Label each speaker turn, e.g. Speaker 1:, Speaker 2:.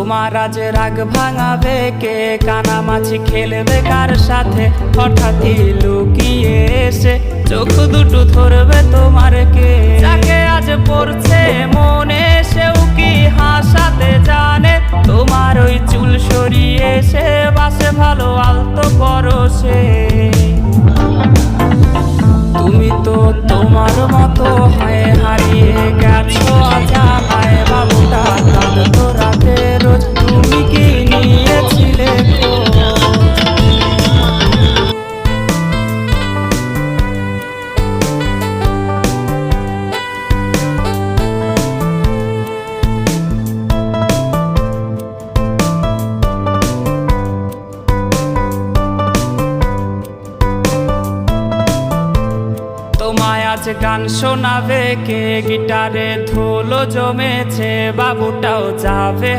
Speaker 1: তোমার আজ রাগ ভাঙাবে কে? কানামাছি খেলবে কার সাথে? হঠাৎই লুকিয়ে এসে চোখ দুটো ধরবে তোমার কে? যাকে আজ পড়ছে মনে সেও কি হাসাতে জানে? তোমার ওই চুল সরিয়ে সে বাসে ভালো আলতো পরশে। তুমি তো তোমার মতো হয় হারিয়ে গেছো অজানায়। বাবুটা কাঁদতো রাতে রোজ, তুমি কি নিয়েছিলে খোঁজ? তোমায় আজ গান শোনাবে কে? গিটারে ধুলো জমেছে, বাবুটাও যাবে।